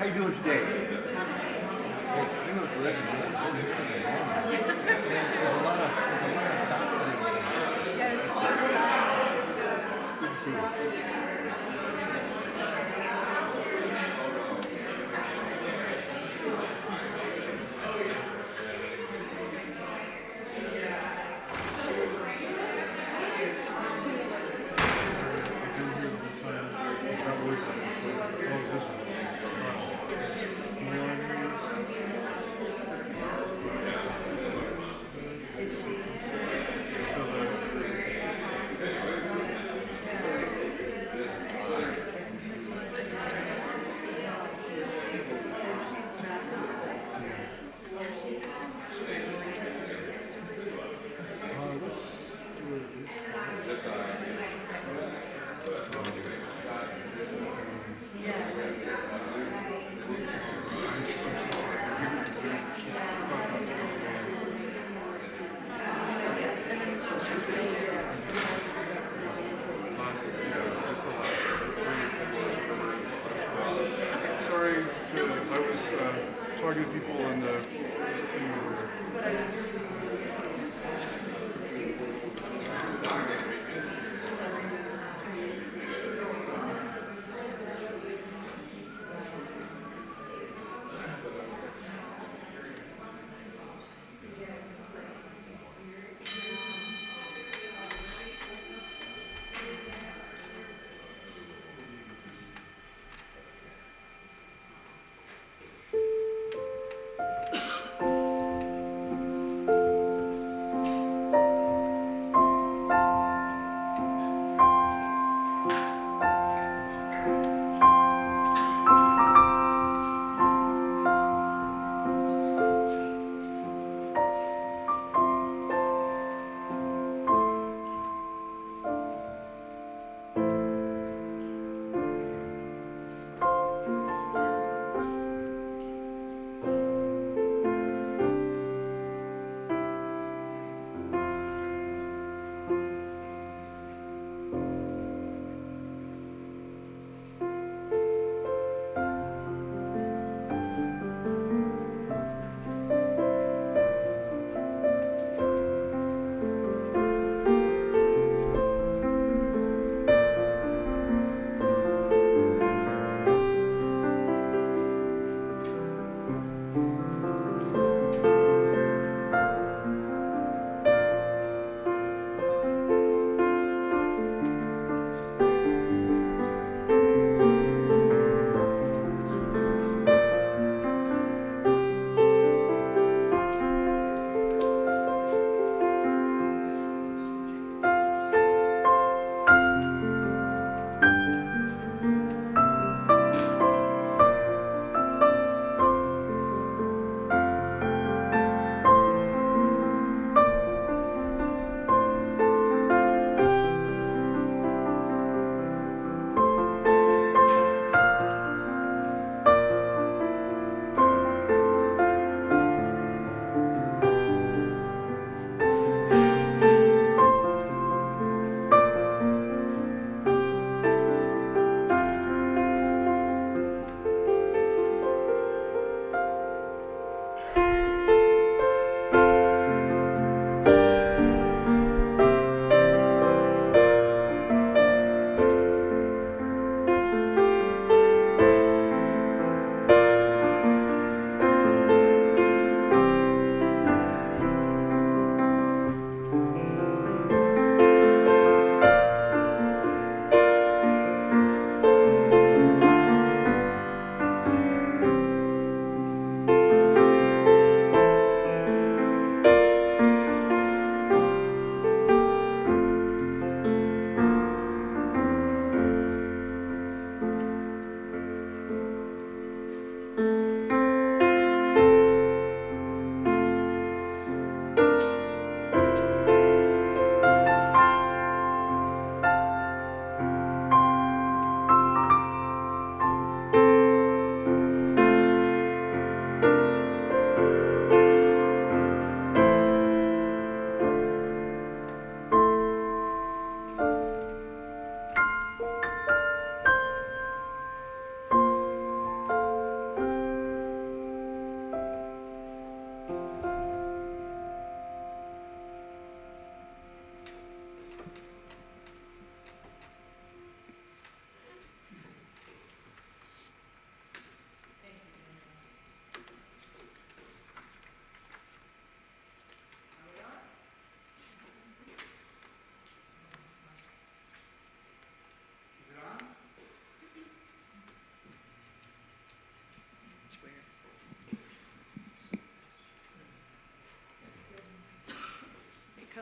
How you doing today? Hey, you know, listen, I'm hit something wrong. There's a lot of dots and everything. Yes, Good to see you.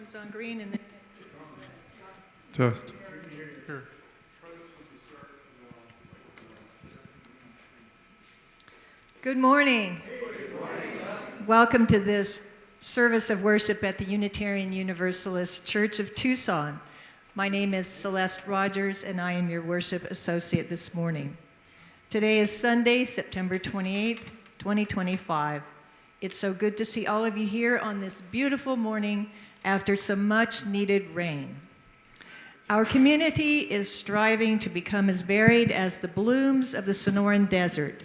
comes on green and then... Test. Here. Good morning. Welcome to this service of worship at the Unitarian Universalist Church of Tucson. My name is Celeste Rogers, and I am your worship associate this morning. Today is Sunday, September 28th, 2025. It's so good to see all of you here on this beautiful morning after some much-needed rain. Our community is striving to become as varied as the blooms of the Sonoran Desert.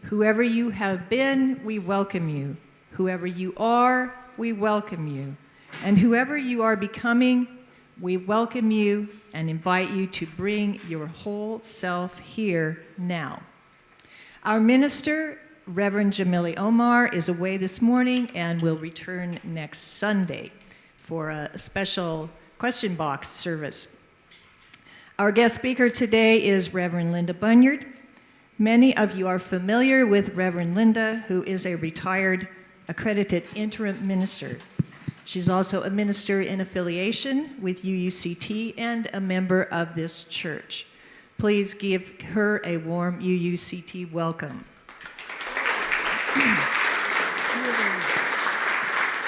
Whoever you have been, we welcome you. Whoever you are, we welcome you. And whoever you are becoming, we welcome you and invite you to bring your whole self here now. Our minister, Reverend Jamili Omar, is away this morning and will return next Sunday for a special question box service. Our guest speaker today is Reverend Linda Bunyard. Many of you are familiar with Reverend Linda, who is a retired accredited interim minister. She's also a minister in affiliation with UUCT and a member of this church. Please give her a warm UUCT welcome.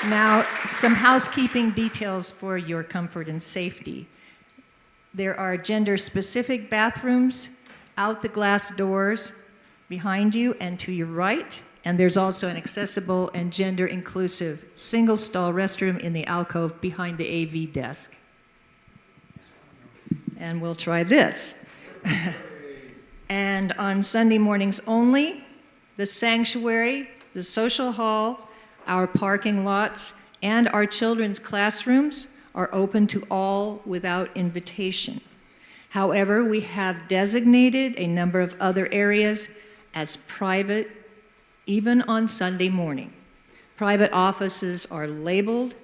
Now, some housekeeping details for your comfort and safety. There are gender-specific bathrooms out the glass doors behind you and to your right, and there's also an accessible and gender-inclusive single-stall restroom in the alcove behind the AV desk. And we'll try this. And on Sunday mornings only, the sanctuary, the social hall, our parking lots, and our children's classrooms are open to all without invitation. However, we have designated a number of other areas as private, even on Sunday morning. Private offices are labeled,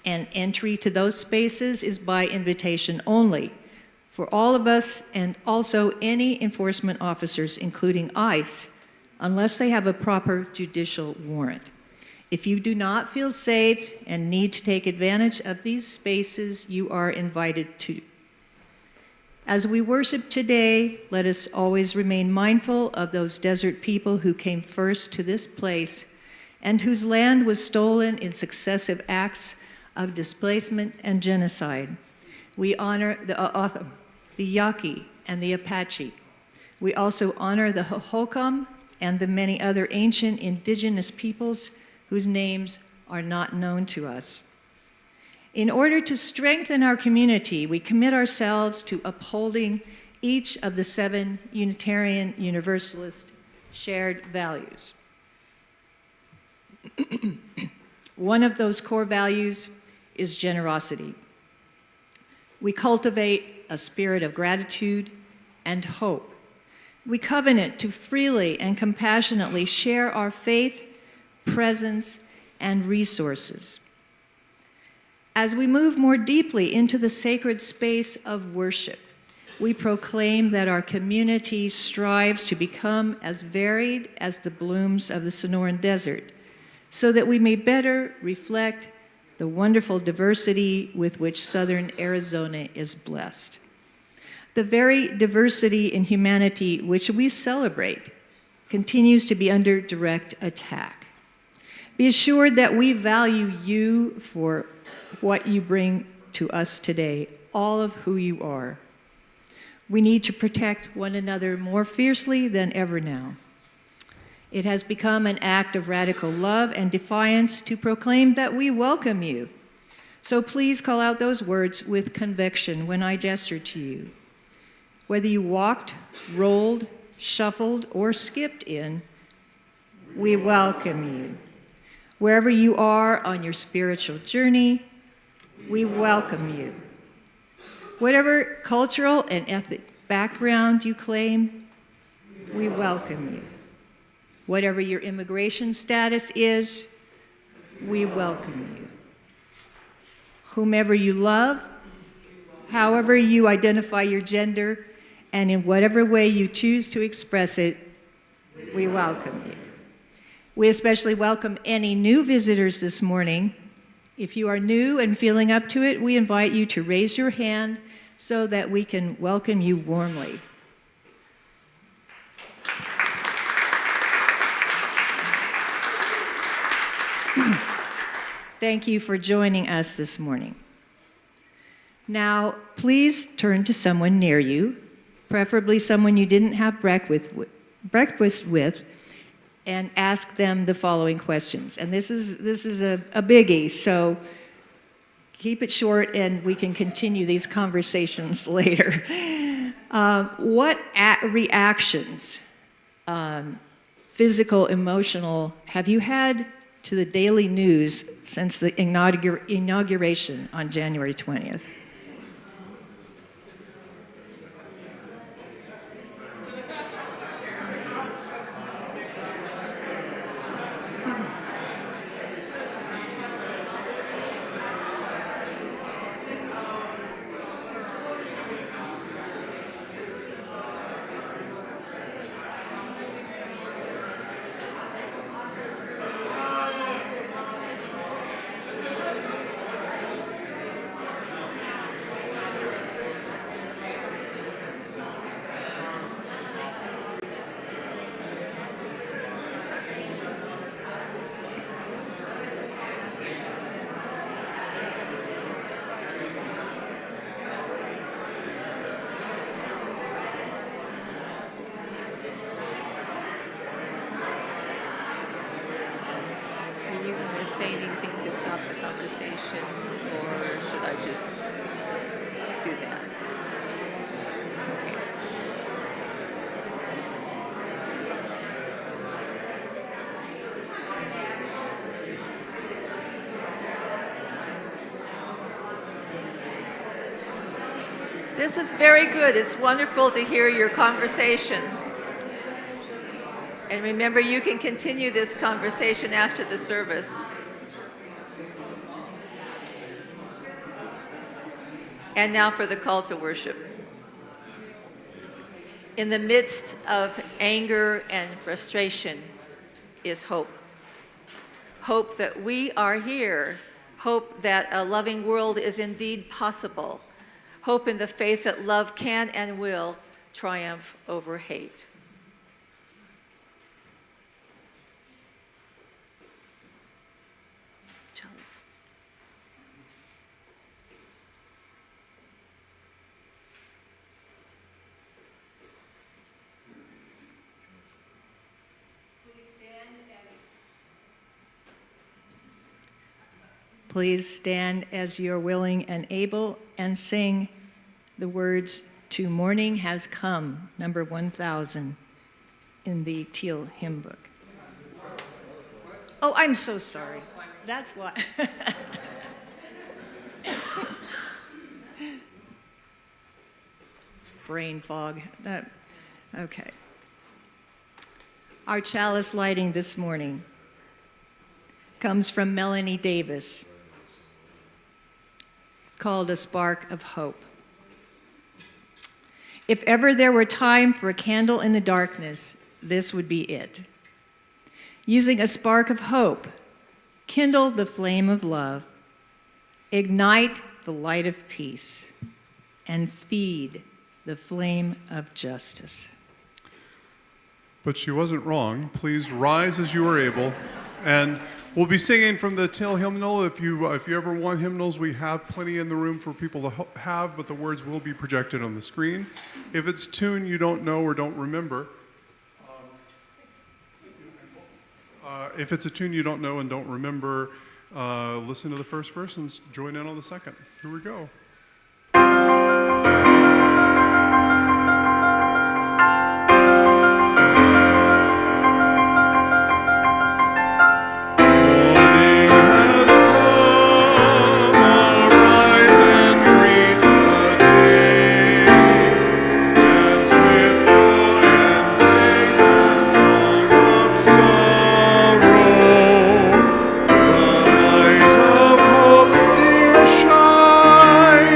and entry to those spaces is by invitation only for all of us and also any enforcement officers, including ICE, unless they have a proper judicial warrant. If you do not feel safe and need to take advantage of these spaces, you are invited to. As we worship today, let us always remain mindful of those desert people who came first to this place and whose land was stolen in successive acts of displacement and genocide. We honor the Yaqui and the Apache. We also honor the Hohokam and the many other ancient indigenous peoples whose names are not known to us. In order to strengthen our community, we commit ourselves to upholding each of the 7 Unitarian Universalist shared values. One of those core values is generosity. We cultivate a spirit of gratitude and hope. We covenant to freely and compassionately share our faith, presence, and resources. As we move more deeply into the sacred space of worship, we proclaim that our community strives to become as varied as the blooms of the Sonoran Desert, so that we may better reflect the wonderful diversity with which Southern Arizona is blessed. The very diversity in humanity which we celebrate continues to be under direct attack. Be assured that we value you for what you bring to us today, all of who you are. We need to protect one another more fiercely than ever now. It has become an act of radical love and defiance to proclaim that we welcome you. So please call out those words with conviction when I gesture to you. Whether you walked, rolled, shuffled, or skipped in, we welcome you. Wherever you are on your spiritual journey, we welcome you. Whatever cultural and ethnic background you claim, we welcome you. Whatever your immigration status is, we welcome you. Whomever you love, however you identify your gender, and in whatever way you choose to express it, we welcome you. We especially welcome any new visitors this morning. If you are new and feeling up to it, we invite you to raise your hand so that we can welcome you warmly. Thank you for joining us this morning. Now, please turn to someone near you, preferably someone you didn't have breakfast with, and ask them the following questions. And this is a biggie, so keep it short and we can continue these conversations later. What reactions, physical, emotional, have you had to the daily news since the inauguration on January 20th? Are you going to say anything to stop the conversation, or should I just do that? Okay. This is very good. It's wonderful to hear your conversation. And remember, you can continue this conversation after the service. And now for the call to worship. In the midst of anger and frustration is hope. Hope that we are here. Hope that a loving world is indeed possible. Hope in the faith that love can and will triumph over hate. Please stand as you're willing and able and sing the words to Morning Has Come, number 1000 in the Teal hymn book. Oh, I'm so sorry. That's why. Brain fog. Okay. Our chalice lighting this morning comes from Melanie Davis. It's called A Spark of Hope. If ever there were time for a candle in the darkness, this would be it. Using a spark of hope, kindle the flame of love, ignite the light of peace, and feed the flame of justice. But she wasn't wrong. Please rise as you are able. And we'll be singing from the Teal hymnal. If you ever want hymnals, we have plenty in the room for people to have, but the words will be projected on the screen. If it's a tune you don't know or don't remember, listen to the first verse and join in on the second. Here we go. Shine.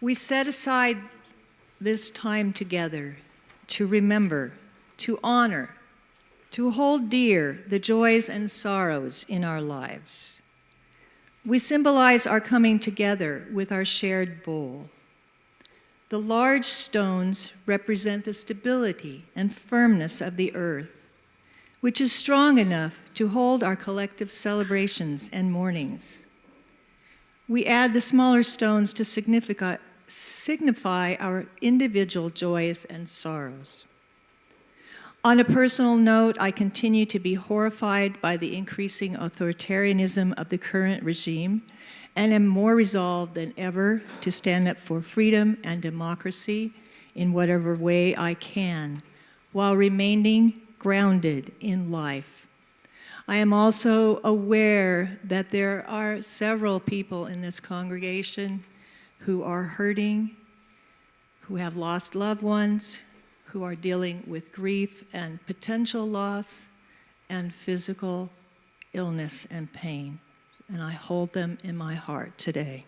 We set aside this time together to remember, to honor, to hold dear the joys and sorrows in our lives. We symbolize our coming together with our shared bowl. The large stones represent the stability and firmness of the earth, which is strong enough to hold our collective celebrations and mournings. We add the smaller stones to signify our individual joys and sorrows. On a personal note, I continue to be horrified by the increasing authoritarianism of the current regime and am more resolved than ever to stand up for freedom and democracy in whatever way I can, while remaining grounded in life. I am also aware that there are several people in this congregation who are hurting, who have lost loved ones, who are dealing with grief and potential loss and physical illness and pain. And I hold them in my heart today.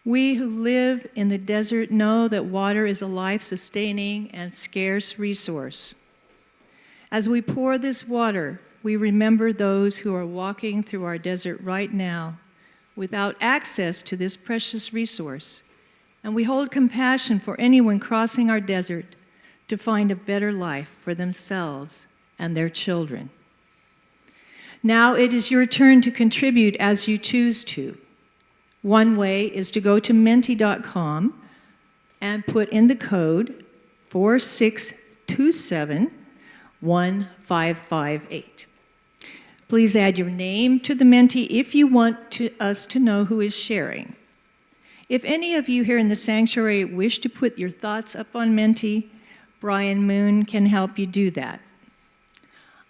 We who live in the desert know that water is a life-sustaining and scarce resource. As we pour this water, we remember those who are walking through our desert right now without access to this precious resource. And we hold compassion for anyone crossing our desert to find a better life for themselves and their children. Now it is your turn to contribute as you choose to. One way is to go to menti.com and put in the code 46271558. Please add your name to the Menti if you want us to know who is sharing. If any of you here in the sanctuary wish to put your thoughts up on Menti, Brian Moon can help you do that.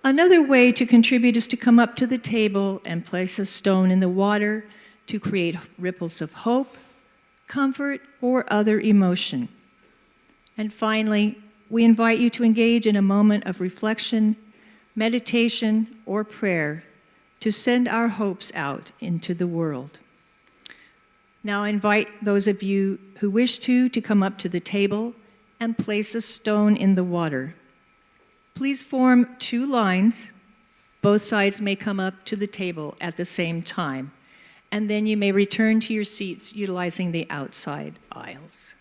Another way to contribute is to come up to the table and place a stone in the water to create ripples of hope, comfort, or other emotion. And finally, we invite you to engage in a moment of reflection, meditation, or prayer to send our hopes out into the world. Now I invite those of you who wish to come up to the table and place a stone in the water. Please form two lines. Both sides may come up to the table at the same time, and then you may return to your seats utilizing the outside aisles.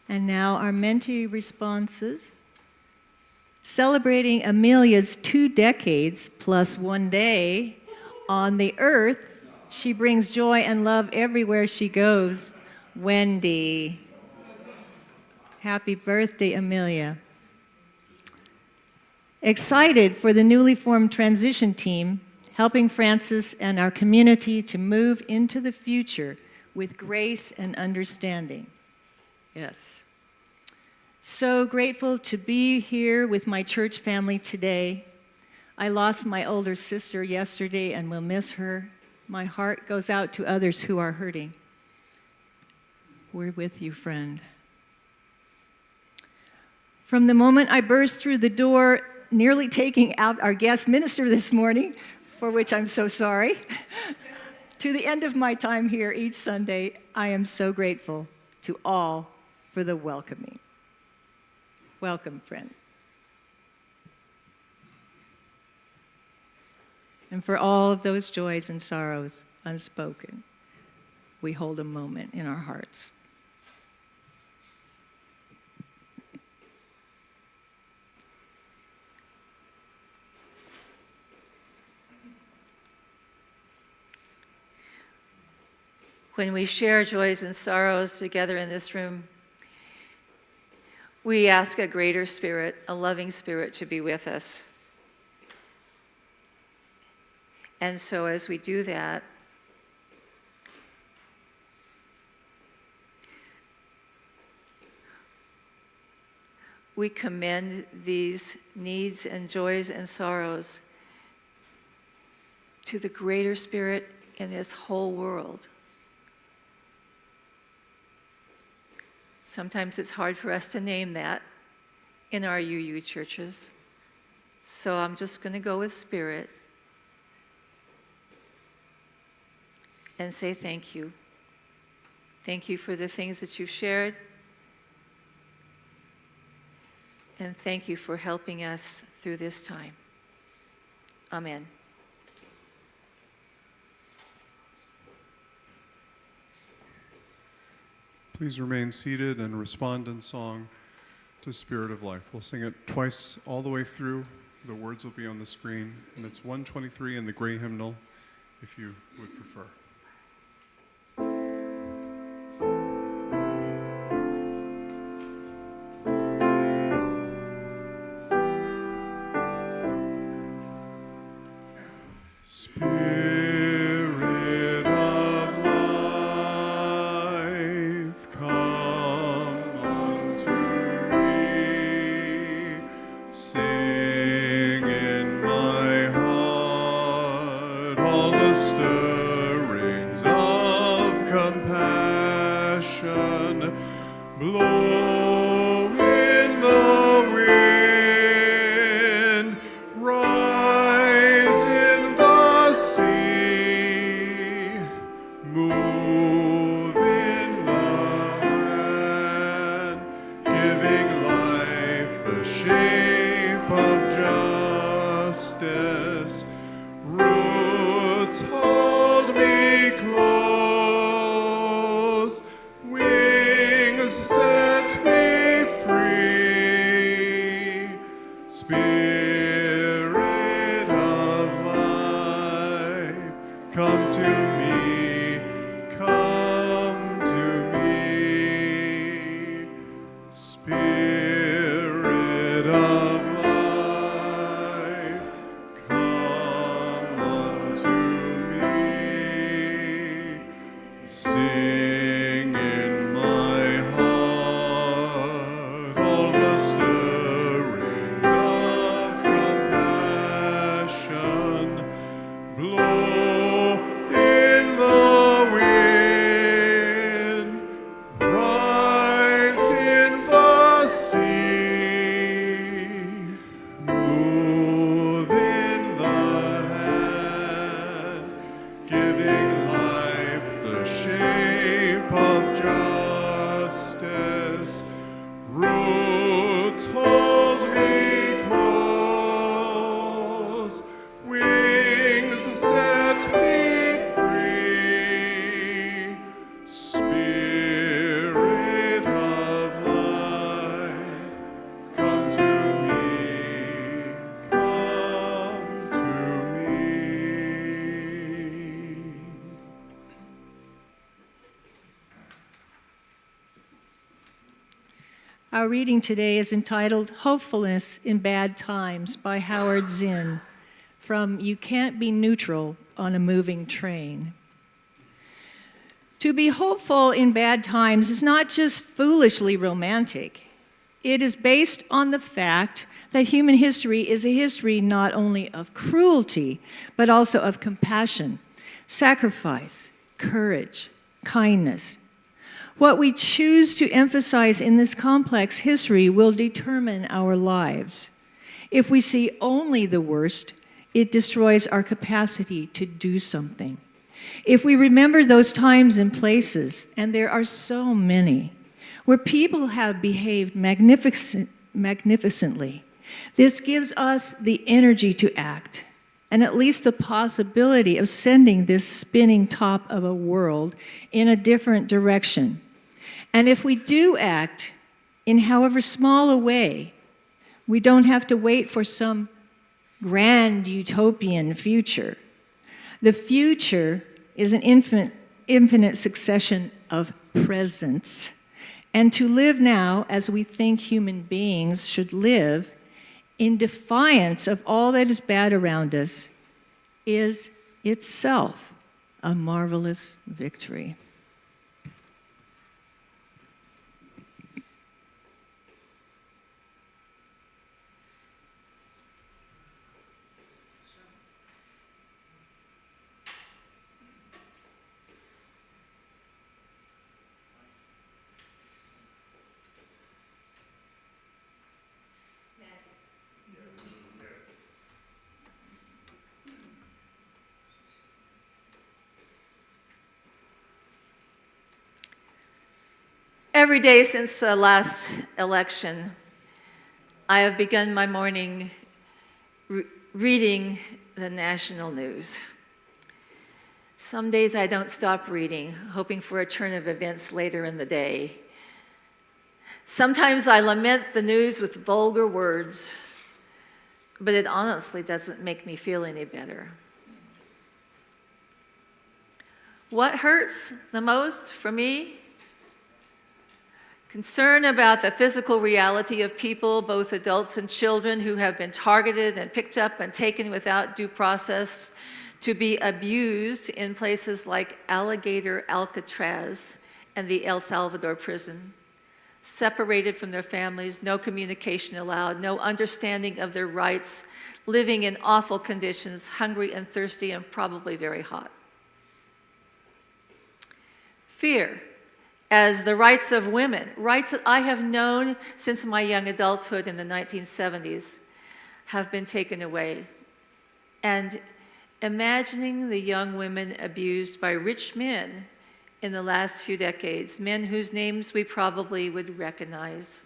And now our mentee responses. Celebrating Amelia's 2 decades plus 1 day on the earth, she brings joy and love everywhere she goes. Wendy. Happy birthday, Amelia. Excited for the newly formed transition team, helping Francis and our community to move into the future with grace and understanding. Yes. So grateful to be here with my church family today. I lost my older sister yesterday and will miss her. My heart goes out to others who are hurting. We're with you, friend. From the moment I burst through the door, nearly taking out our guest minister this morning, for which I'm so sorry, to the end of my time here each Sunday, I am so grateful to all for the welcoming. Welcome, friend. And for all of those joys and sorrows unspoken, we hold a moment in our hearts. When we share joys and sorrows together in this room, we ask a greater spirit, a loving spirit, to be with us. And so as we do that, we commend these needs and joys and sorrows to the greater spirit in this whole world. Sometimes it's hard for us to name that in our UU churches. So I'm just going to go with spirit and say thank you. Thank you for the things that you've shared. And thank you for helping us through this time. Amen. Please remain seated and respond in song to Spirit of Life. We'll sing it twice all the way through. The words will be on the screen, and it's 123 in the gray hymnal, if you would prefer. Spirit of life, come unto me. Sing in my heart all the stirrings of compassion. Blow in the wind, rise in the sea, move in the land, giving life the shape of justice. Roots hold me close, wings set me free. Spirit of life, come to me, come to me. Spirit of life, come unto me. Our reading today is entitled Hopefulness in Bad Times by Howard Zinn from You Can't Be Neutral on a Moving Train. To be hopeful in bad times is not just foolishly romantic. It is based on the fact that human history is a history not only of cruelty, but also of compassion, sacrifice, courage, kindness. What we choose to emphasize in this complex history will determine our lives. If we see only the worst, it destroys our capacity to do something. If we remember those times and places, and there are so many, where people have behaved magnificently, this gives us the energy to act, and at least the possibility of sending this spinning top of a world in a different direction. And if we do act in however small a way, we don't have to wait for some grand utopian future. The future is an infinite succession of presents. And to live now as we think human beings should live, in defiance of all that is bad around us, is itself a marvelous victory. Every day since the last election, I have begun my morning reading the national news. Some days I don't stop reading, hoping for a turn of events later in the day. Sometimes I lament the news with vulgar words, but it honestly doesn't make me feel any better. What hurts the most for me? Concern about the physical reality of people, both adults and children, who have been targeted and picked up and taken without due process to be abused in places like Alligator Alcatraz and the El Salvador prison, separated from their families, no communication allowed, no understanding of their rights, living in awful conditions, hungry and thirsty and probably very hot. Fear as the rights of women, rights that I have known since my young adulthood in the 1970s, have been taken away. And imagining the young women abused by rich men in the last few decades, men whose names we probably would recognize.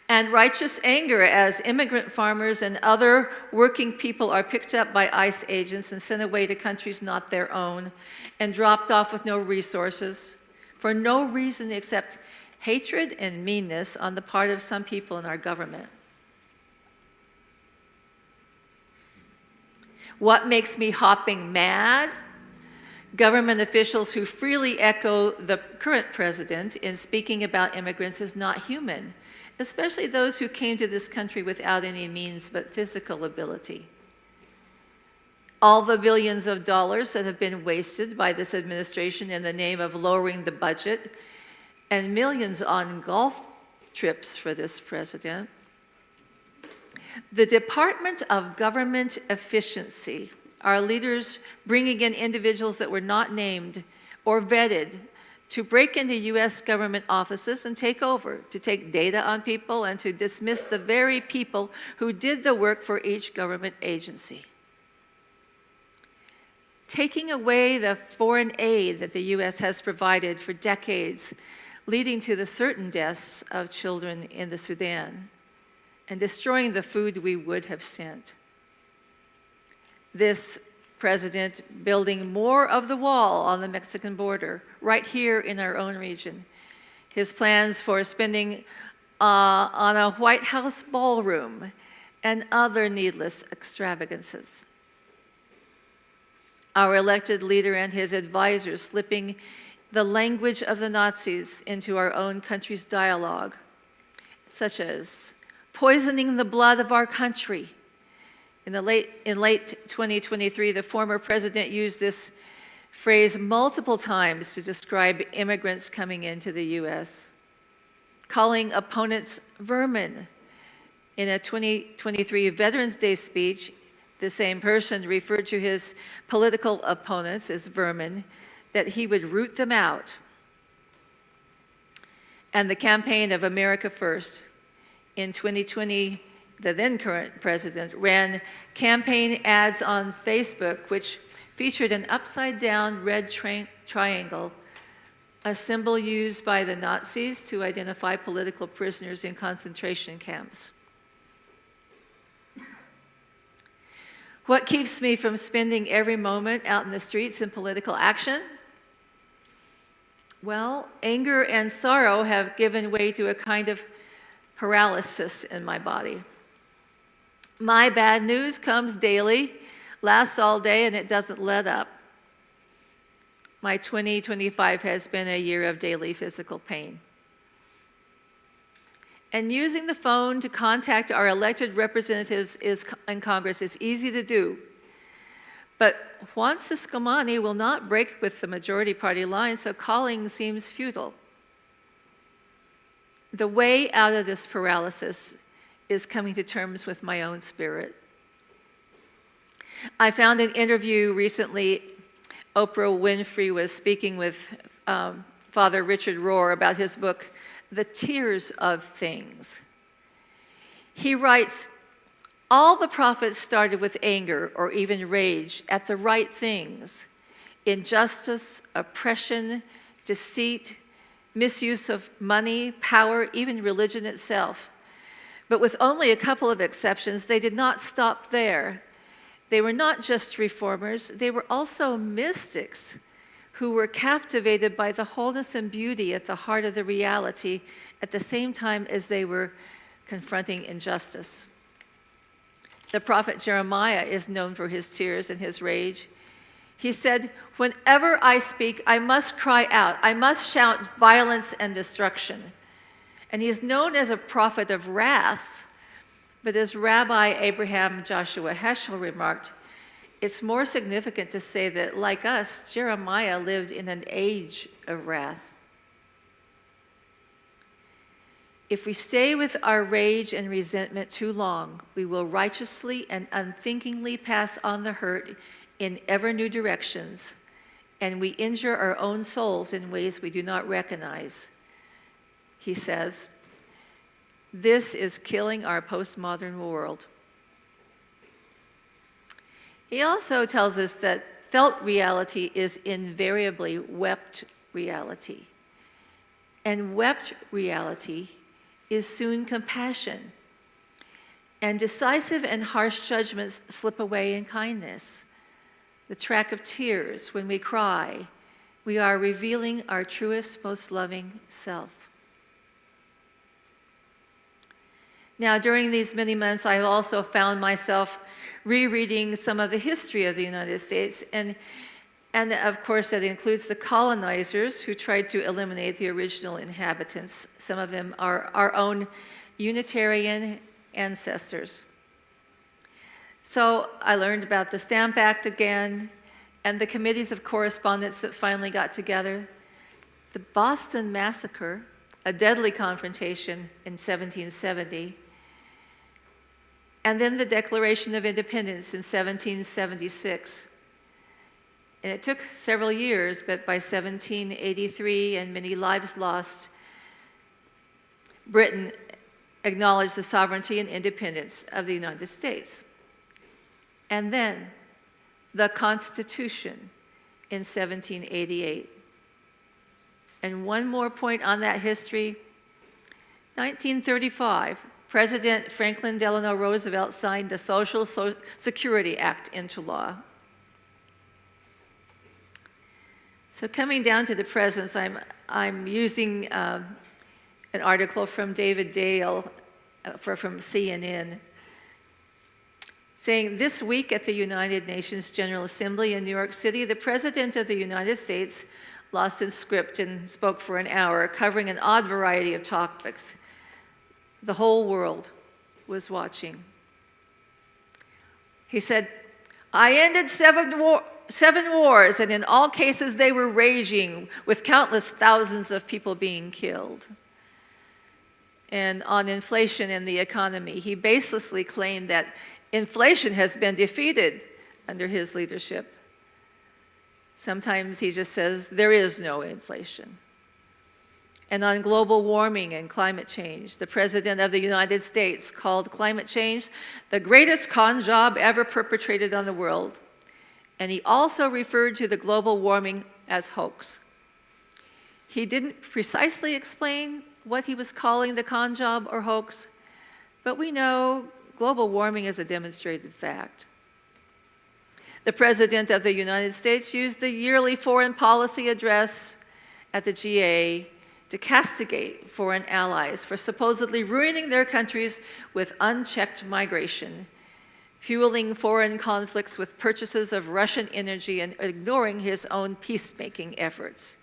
And righteous anger as immigrant farmers and other working people are picked up by ICE agents and sent away to countries not their own and dropped off with no resources for no reason except hatred and meanness on the part of some people in our government. What makes me hopping mad? Government officials who freely echo the current president in speaking about immigrants as not human, especially those who came to this country without any means but physical ability. All the billions of dollars that have been wasted by this administration in the name of lowering the budget, and millions on golf trips for this president. The Department of Government Efficiency, our leaders bringing in individuals that were not named or vetted to break into US government offices and take over, to take data on people and to dismiss the very people who did the work for each government agency. Taking away the foreign aid that the US has provided for decades, leading to the certain deaths of children in the Sudan, and destroying the food we would have sent. This president building more of the wall on the Mexican border, right here in our own region. His plans for spending on a White House ballroom and other needless extravagances. Our elected leader and his advisors slipping the language of the Nazis into our own country's dialogue, such as poisoning the blood of our country. In late 2023, the former president used this phrase multiple times to describe immigrants coming into the U.S., calling opponents vermin. In a 2023 Veterans Day speech, the same person referred to his political opponents as vermin, that he would root them out. And the campaign of America First in 2020, the then current president ran campaign ads on Facebook, which featured an upside-down red triangle, a symbol used by the Nazis to identify political prisoners in concentration camps. What keeps me from spending every moment out in the streets in political action? Well, anger and sorrow have given way to a kind of paralysis in my body. My bad news comes daily, lasts all day, and it doesn't let up. My 2025 has been a year of daily physical pain. And using the phone to contact our elected representatives in Congress is easy to do. But Juan Ciscomani will not break with the majority party line, so calling seems futile. The way out of this paralysis is coming to terms with my own spirit. I found an interview recently. Oprah Winfrey was speaking with Father Richard Rohr about his book, The Tears of Things. He writes, all the prophets started with anger or even rage at the right things: injustice, oppression, deceit, misuse of money, power, even religion itself. But with only a couple of exceptions, they did not stop there. They were not just reformers, they were also mystics who were captivated by the wholeness and beauty at the heart of the reality at the same time as they were confronting injustice. The prophet Jeremiah is known for his tears and his rage. He said, whenever I speak, I must cry out. I must shout violence and destruction. And he is known as a prophet of wrath. But as Rabbi Abraham Joshua Heschel remarked, it's more significant to say that, like us, Jeremiah lived in an age of wrath. If we stay with our rage and resentment too long, we will righteously and unthinkingly pass on the hurt in ever new directions, and we injure our own souls in ways we do not recognize. He says, this is killing our postmodern world. He also tells us that felt reality is invariably wept reality, and wept reality is soon compassion, and decisive and harsh judgments slip away in kindness. The track of tears, when we cry, we are revealing our truest, most loving self. Now, during these many months, I've also found myself rereading some of the history of the United States, and of course that includes the colonizers who tried to eliminate the original inhabitants. Some of them are our own Unitarian ancestors. So I learned about the Stamp Act again, and the committees of correspondence that finally got together, the Boston Massacre, a deadly confrontation in 1770, and then the Declaration of Independence in 1776. And it took several years, but by 1783 and many lives lost, Britain acknowledged the sovereignty and independence of the United States. And then the Constitution in 1788. And one more point on that history. 1935, President Franklin Delano Roosevelt signed the Social Security Act into law. So coming down to the present, I'm using an article from David Dale from CNN. saying, "This week at the United Nations General Assembly in New York City, the President of the United States lost his script and spoke for an hour, covering an odd variety of topics. The whole world was watching. He said, 'I ended seven wars, and in all cases they were raging, with countless thousands of people being killed.' And on inflation and the economy, he baselessly claimed that inflation has been defeated under his leadership. Sometimes he just says, there is no inflation. And on global warming and climate change, the President of the United States called climate change the greatest con job ever perpetrated on the world. And he also referred to the global warming as hoax. He didn't precisely explain what he was calling the con job or hoax, but we know global warming is a demonstrated fact. The President of the United States used the yearly foreign policy address at the GA to castigate foreign allies for supposedly ruining their countries with unchecked migration, fueling foreign conflicts with purchases of Russian energy, and ignoring his own peacemaking efforts.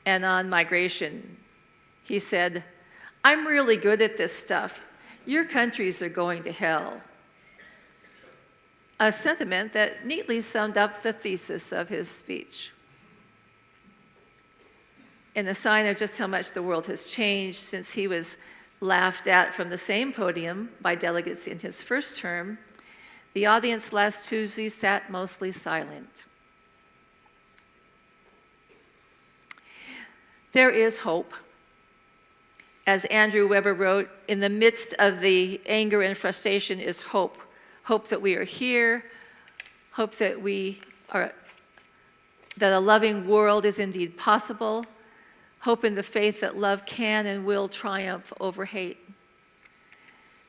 And on migration, he said, "I'm really good at this stuff. Your countries are going to hell." A sentiment that neatly summed up the thesis of his speech. In a sign of just how much the world has changed since he was laughed at from the same podium by delegates in his first term, the audience last Tuesday sat mostly silent. There is hope. As Andrew Weber wrote, in the midst of the anger and frustration is hope. Hope that we are here, hope that that a loving world is indeed possible, hope in the faith that love can and will triumph over hate.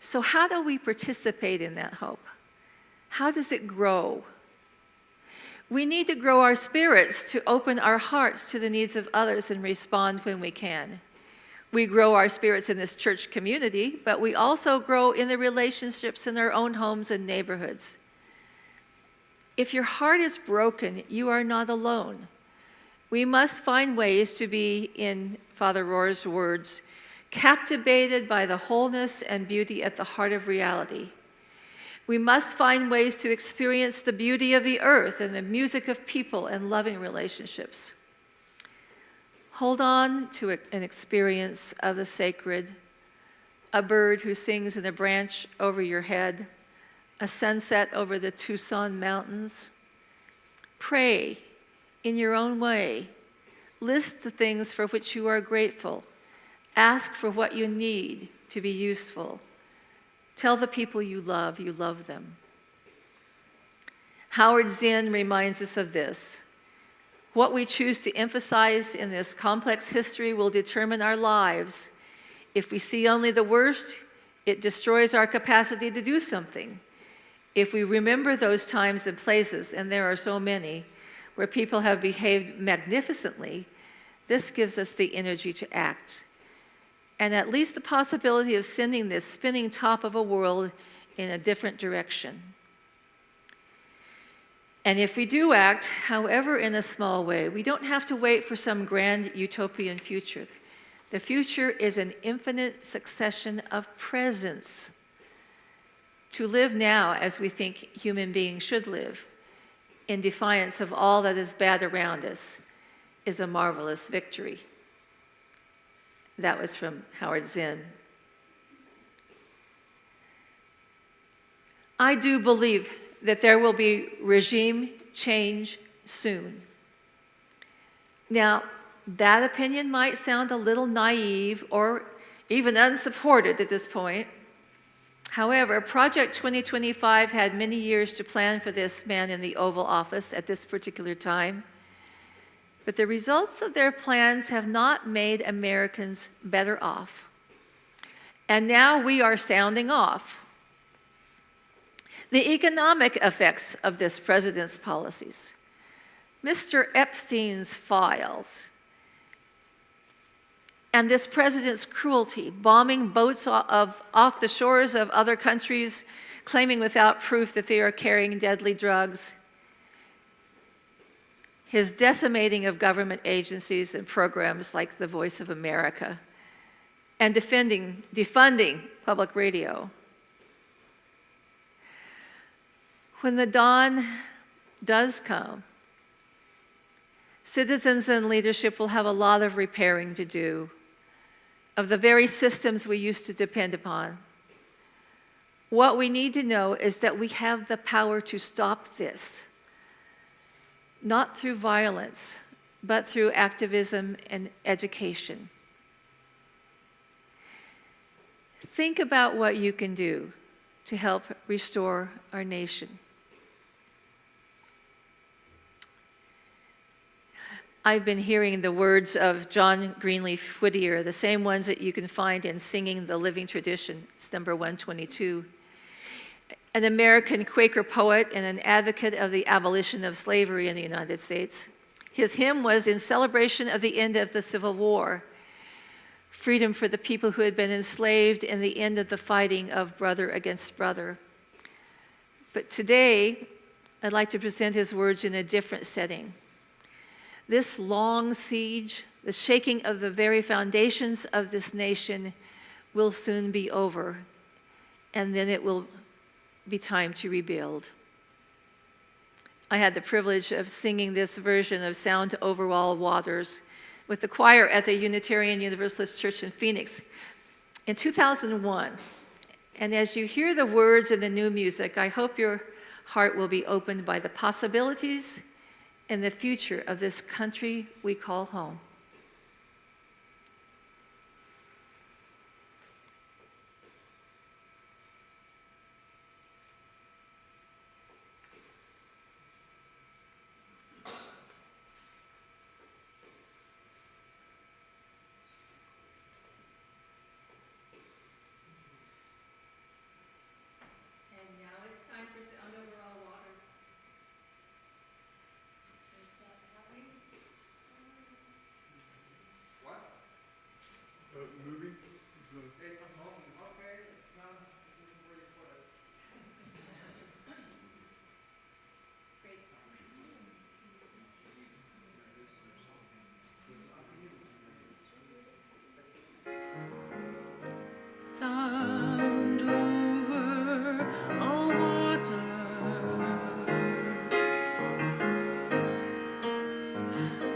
So how do we participate in that hope? How does it grow? We need to grow our spirits to open our hearts to the needs of others and respond when we can. We grow our spirits in this church community, but we also grow in the relationships in our own homes and neighborhoods. If your heart is broken, you are not alone. We must find ways to be, in Father Rohr's words, captivated by the wholeness and beauty at the heart of reality. We must find ways to experience the beauty of the earth and the music of people and loving relationships. Hold on to an experience of the sacred, a bird who sings in a branch over your head, a sunset over the Tucson mountains. Pray in your own way. List the things for which you are grateful. Ask for what you need to be useful. Tell the people you love them. Howard Zinn reminds us of this. What we choose to emphasize in this complex history will determine our lives. If we see only the worst, it destroys our capacity to do something. If we remember those times and places, and there are so many, where people have behaved magnificently, this gives us the energy to act. And at least the possibility of sending this spinning top of a world in a different direction. And if we do act, however in a small way, we don't have to wait for some grand utopian future. The future is an infinite succession of presence. To live now as we think human beings should live, in defiance of all that is bad around us, is a marvelous victory. That was from Howard Zinn. I do believe that there will be regime change soon. Now, that opinion might sound a little naive or even unsupported at this point. However, Project 2025 had many years to plan for this man in the Oval Office at this particular time. But the results of their plans have not made Americans better off. And now we are sounding off. The economic effects of this president's policies. Mr. Epstein's files. And this president's cruelty, bombing boats off the shores of other countries, claiming without proof that they are carrying deadly drugs, his decimating of government agencies and programs like the Voice of America, and defunding public radio. When the dawn does come, citizens and leadership will have a lot of repairing to do of the very systems we used to depend upon. What we need to know is that we have the power to stop this, not through violence, but through activism and education. Think about what you can do to help restore our nation. I've been hearing the words of John Greenleaf Whittier, the same ones that you can find in Singing the Living Tradition. It's number 122. An American Quaker poet and an advocate of the abolition of slavery in the United States. His hymn was in celebration of the end of the Civil War, freedom for the people who had been enslaved, and the end of the fighting of brother against brother. But today, I'd like to present his words in a different setting. This long siege, the shaking of the very foundations of this nation, will soon be over, and then it will be time to rebuild. I had the privilege of singing this version of Sound Over All Waters with the choir at the Unitarian Universalist Church in Phoenix in 2001. And as you hear the words and the new music, I hope your heart will be opened by the possibilities and the future of this country we call home. And now it's time for Sound Over All Waters. Movie? Sound over all waters,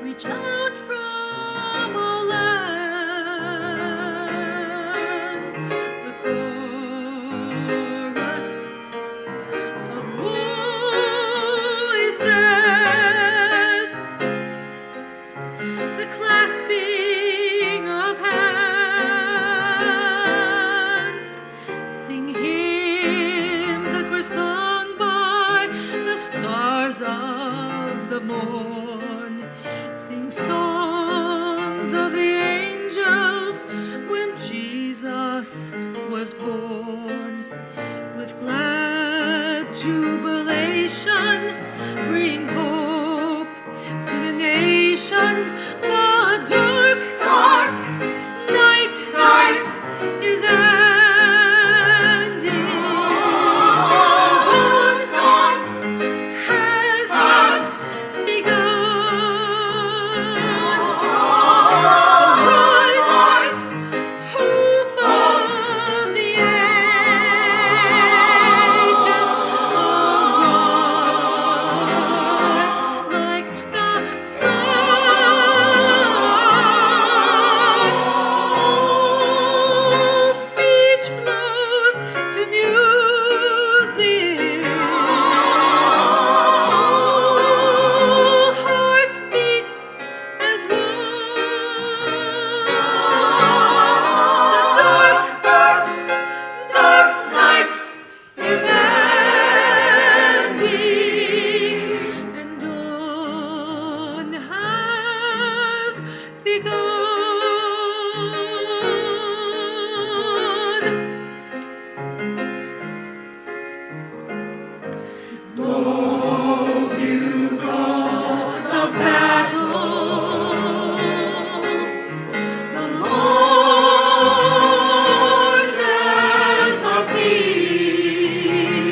reach out from all lands, the chorus of voices, the clasping of hands, sing hymns that were sung by the stars of the morn, sing songs of the angels when Jesus was born. With glad jubilation, bring hope to the nations. The dark, dark night, is ending. Dawn, has begun. Rise, hope of the ages. Arise like the sun. All speech flows to music. All hearts beat as one. The dark night is ending, and dawn has begun. Bugles of battle, the marches of peace,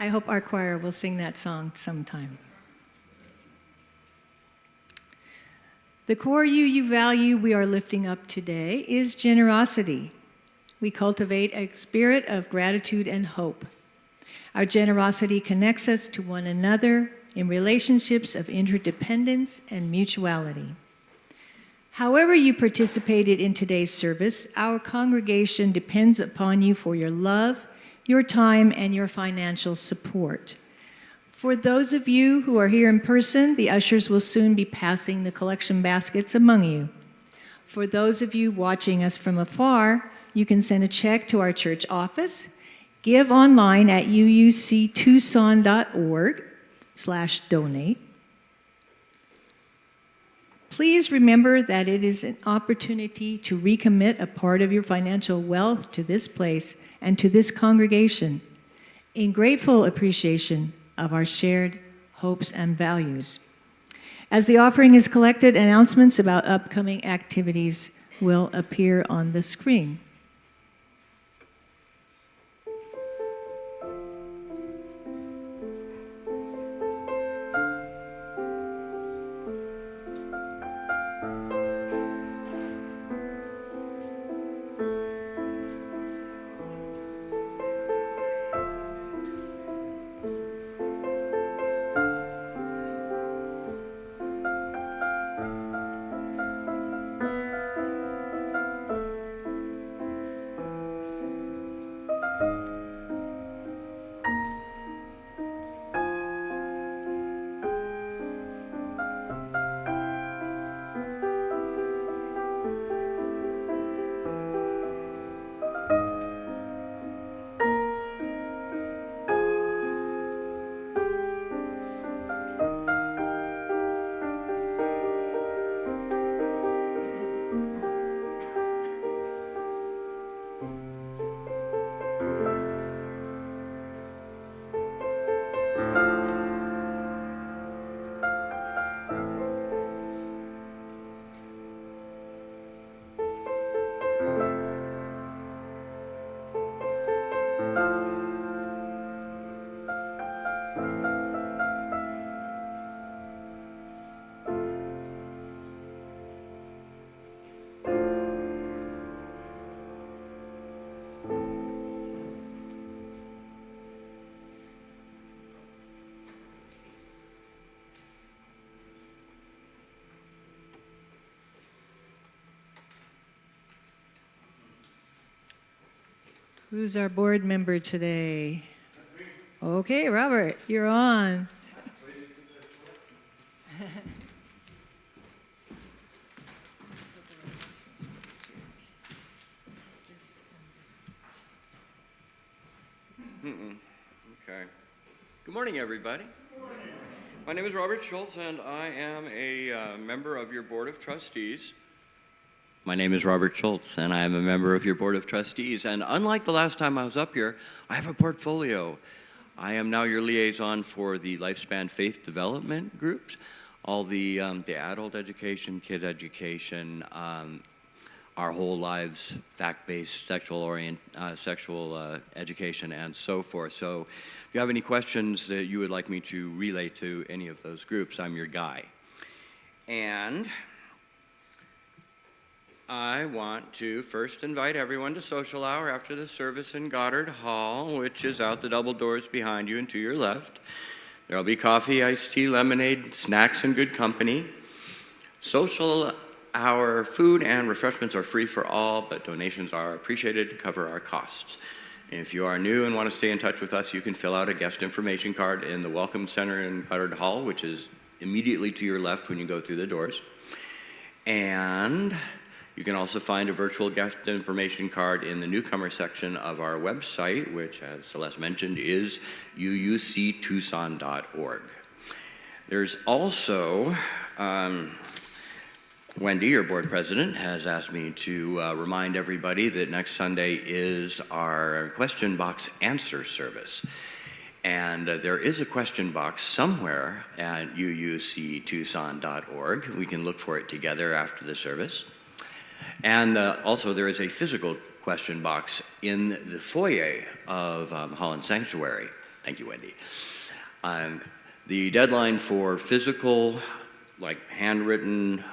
I hope our choir will sing that song sometime. The core UU value we are lifting up today is generosity. We cultivate a spirit of gratitude and hope. Our generosity connects us to one another in relationships of interdependence and mutuality. However you participated in today's service, our congregation depends upon you for your love, your time, and your financial support. For those of you who are here in person, the ushers will soon be passing the collection baskets among you. For those of you watching us from afar, you can send a check to our church office, give online at uuctucson.org/donate. Please remember that it is an opportunity to recommit a part of your financial wealth to this place and to this congregation in grateful appreciation of our shared hopes and values. As the offering is collected, announcements about upcoming activities will appear on the screen. Who's our board member today? Okay, Robert, you're on. Okay. Good morning, everybody. My name is Robert Schultz, and I am a member of your Board of Trustees. My name is Robert Schultz, and I am a member of your Board of Trustees. And unlike the last time I was up here, I have a portfolio. I am now your liaison for the Lifespan Faith Development groups, all the adult education, kid education, our whole lives, fact-based sexual education, and so forth. So if you have any questions that you would like me to relay to any of those groups, I'm your guy. And I want to first invite everyone to social hour after the service in Goddard Hall, which is out the double doors behind you and to your left. There'll be coffee, iced tea, lemonade, snacks, and good company. Social hour food and refreshments are free for all, but donations are appreciated to cover our costs. If you are new and want to stay in touch with us, you can fill out a guest information card in the Welcome Center in Goddard Hall, which is immediately to your left when you go through the doors. And you can also find a virtual guest information card in the newcomer section of our website, which, as Celeste mentioned, is uuctucson.org. There's also, Wendy, your board president, has asked me to remind everybody that next Sunday is our question box answer service. And there is a question box somewhere at uuctucson.org. We can look for it together after the service. And also there is a physical question box in the foyer of Holland Sanctuary. Thank you, Wendy. The deadline for physical, like handwritten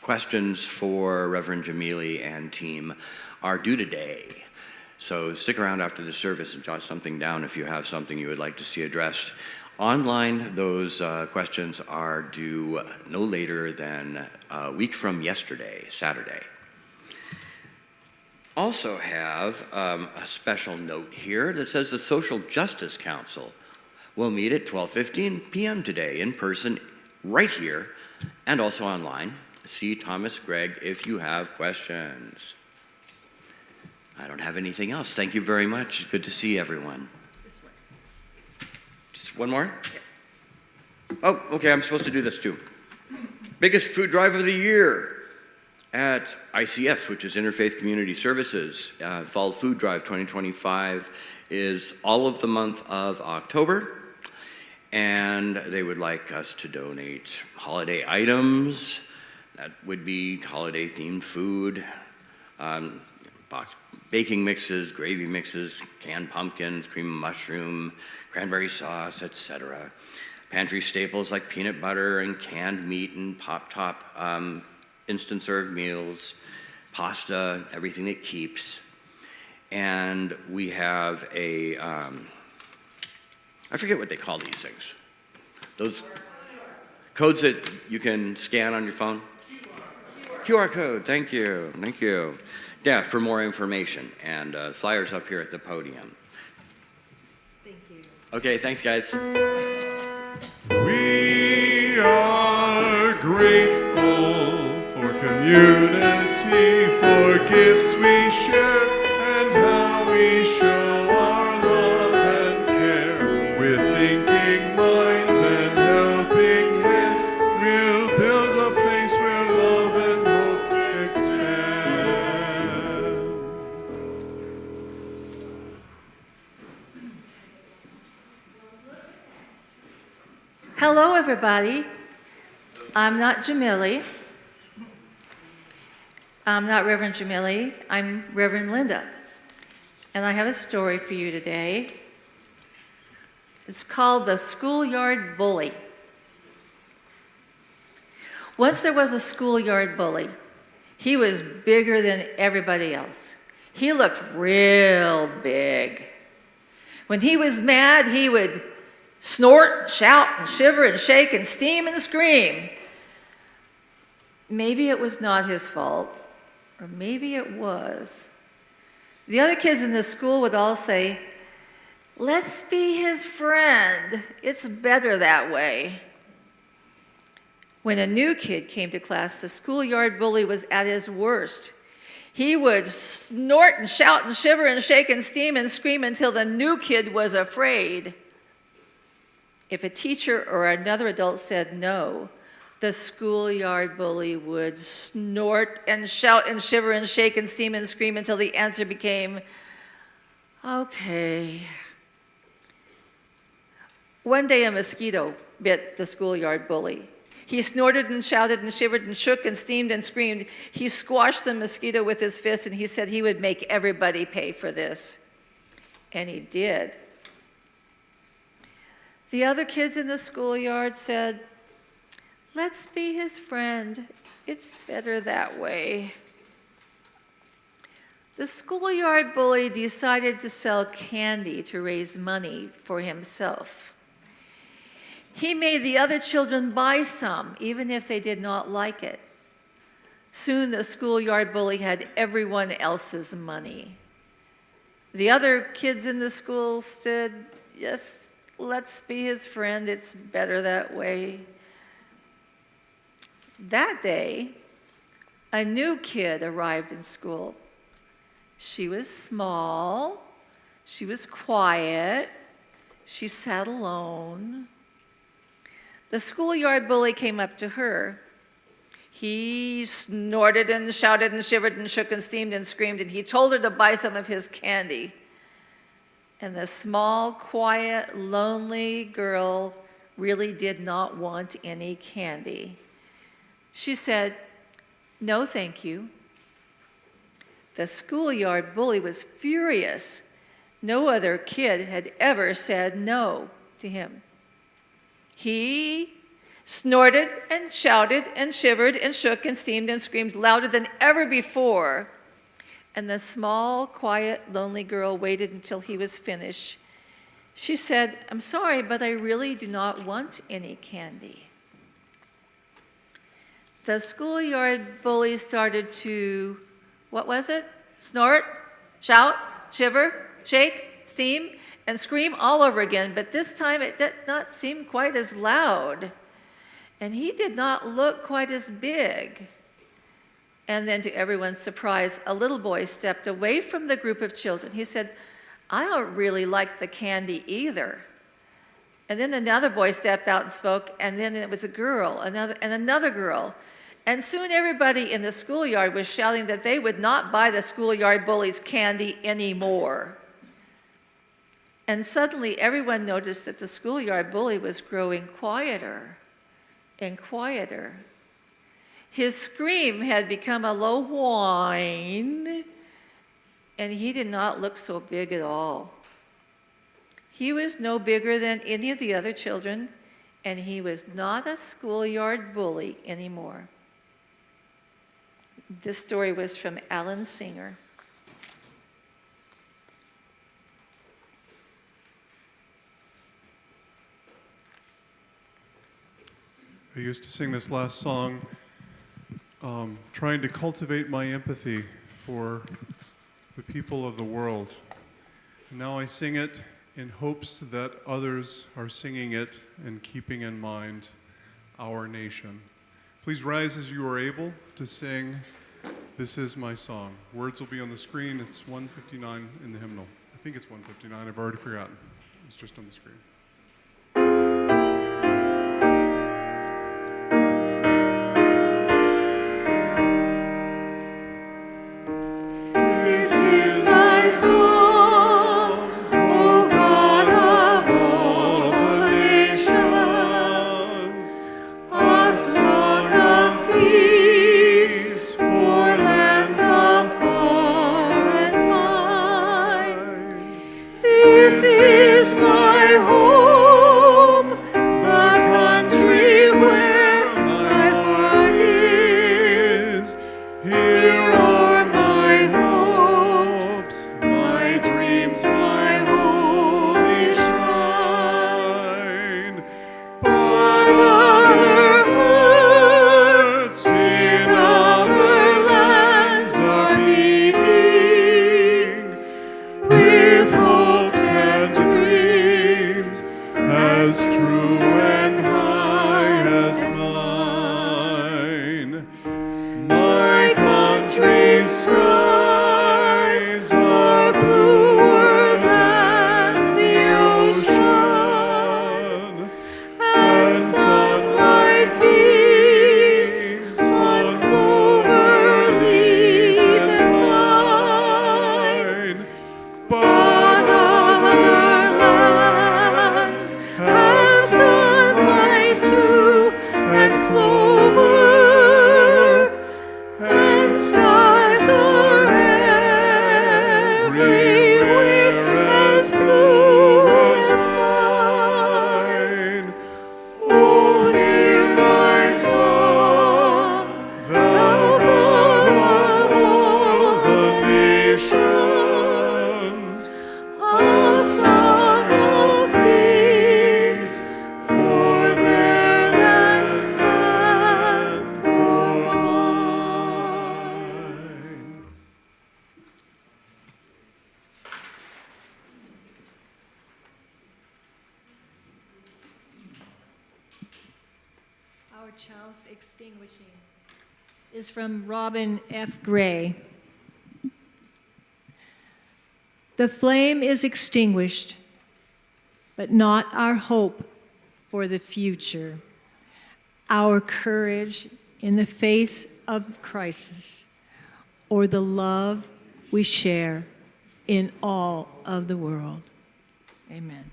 questions for Reverend Jamili and team are due today. So stick around after the service and jot something down if you have something you would like to see addressed. Online, those questions are due no later than a week from yesterday, Saturday. Also have a special note here that says the Social Justice Council will meet at 12:15 p.m. today in person right here and also online. See Thomas Gregg if you have questions. I don't have anything else. Thank you very much. It's good to see everyone. Just one more? Oh, okay, I'm supposed to do this too. Biggest food drive of the year at ICS, which is Interfaith Community Services. Fall Food Drive 2025 is all of the month of October, and they would like us to donate holiday items. That would be holiday-themed food, baking mixes, gravy mixes, canned pumpkins, cream of mushroom, cranberry sauce, etc. Pantry staples like peanut butter and canned meat and pop-top instant served meals, pasta, everything that keeps. And we have a, I forget what they call these things. Those codes that you can scan on your phone? QR code, thank you, thank you. Yeah, for more information, and flyers up here at the podium. Thank you. Okay, thanks guys. We are grateful for community, for gifts we share, and how we show our love and care. With thinking minds and helping hands, we'll build a place where love and hope expand. Hello, everybody. I'm not Jamili. I'm not Reverend Jamili. I'm Reverend Linda. And I have a story for you today. It's called The Schoolyard Bully. Once there was a schoolyard bully. He was bigger than everybody else. He looked real big. When he was mad, he would snort, shout, and shiver, and shake, and steam, and scream. Maybe it was not his fault, or maybe it was. The other kids in the school would all say, "Let's be his friend. It's better that way." When a new kid came to class, the schoolyard bully was at his worst. He would snort and shout and shiver and shake and steam and scream until the new kid was afraid. If a teacher or another adult said no, the schoolyard bully would snort and shout and shiver and shake and steam and scream until the answer became, okay. One day a mosquito bit the schoolyard bully. He snorted and shouted and shivered and shook and steamed and screamed. He squashed the mosquito with his fist and he said he would make everybody pay for this. And he did. The other kids in the schoolyard said, "Let's be his friend. It's better that way." The schoolyard bully decided to sell candy to raise money for himself. He made the other children buy some, even if they did not like it. Soon the schoolyard bully had everyone else's money. The other kids in the school said, "Yes, let's be his friend. It's better that way." That day, a new kid arrived in school. She was small, she was quiet, she sat alone. The schoolyard bully came up to her. He snorted and shouted and shivered and shook and steamed and screamed, and he told her to buy some of his candy. And the small, quiet, lonely girl really did not want any candy. She said, "No, thank you." The schoolyard bully was furious. No other kid had ever said no to him. He snorted and shouted and shivered and shook and steamed and screamed louder than ever before. And the small, quiet, lonely girl waited until he was finished. She said, "I'm sorry, but I really do not want any candy." The schoolyard bully started to, what was it? Snort, shout, shiver, shake, steam, and scream all over again, but this time it did not seem quite as loud. And he did not look quite as big. And then to everyone's surprise, a little boy stepped away from the group of children. He said, "I don't really like the candy either." And then another boy stepped out and spoke, and then it was a girl, another girl. And soon everybody in the schoolyard was shouting that they would not buy the schoolyard bully's candy anymore. And suddenly everyone noticed that the schoolyard bully was growing quieter and quieter. His scream had become a low whine, and he did not look so big at all. He was no bigger than any of the other children, and he was not a schoolyard bully anymore. This story was from Alan Singer. I used to sing this last song, trying to cultivate my empathy for the people of the world. Now I sing it in hopes that others are singing it and keeping in mind our nation. Please rise as you are able to sing "This Is My Song." Words will be on the screen. It's 159 in the hymnal. I think it's 159. I've already forgotten. It's just on the screen. This is my song, O God of all the nations, a song of peace for lands afar and wide. This is my home, the country where my heart is. Here are my hopes, my dreams, my holy shrine. But other hearts in other lands are beating with hopes and dreams as true and high as mine. My country's skies are bluer than the ocean, and sunlight beams on clover leaf and vine. But other lands have sunlight too, and clover, and skies are everywhere as blue as mine. Oh, hear my song, thou God of all the nations, a song of peace for their land and for mine. Our child's extinguishing is from Robin F. Gray. The flame is extinguished, but not our hope for the future, our courage in the face of crisis, or the love we share in all of the world. Amen.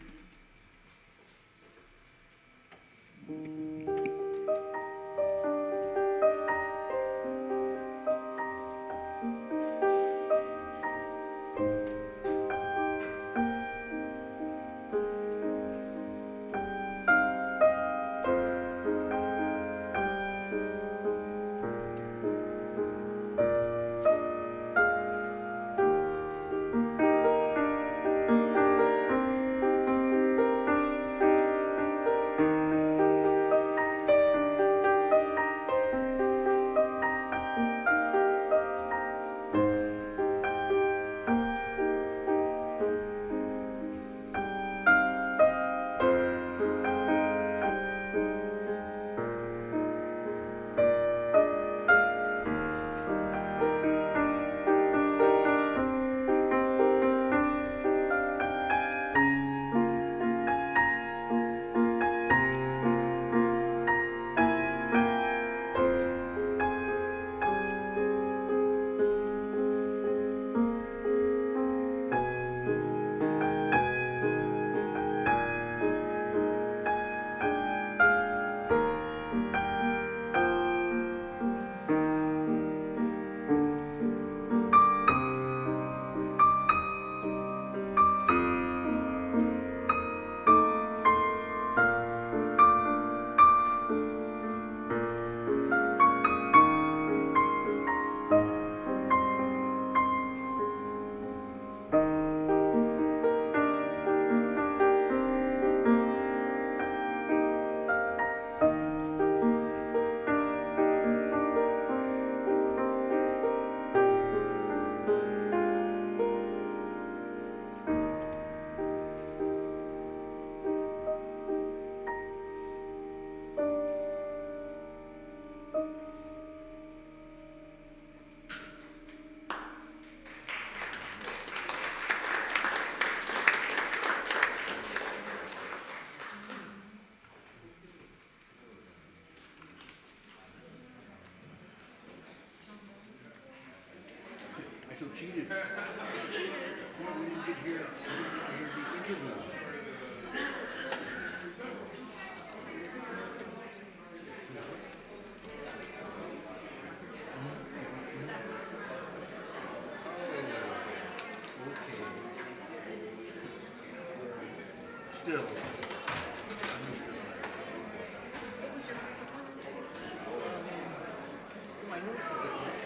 cheated. Well, we didn't get here. We didn't get here the interview. Still. I noticed that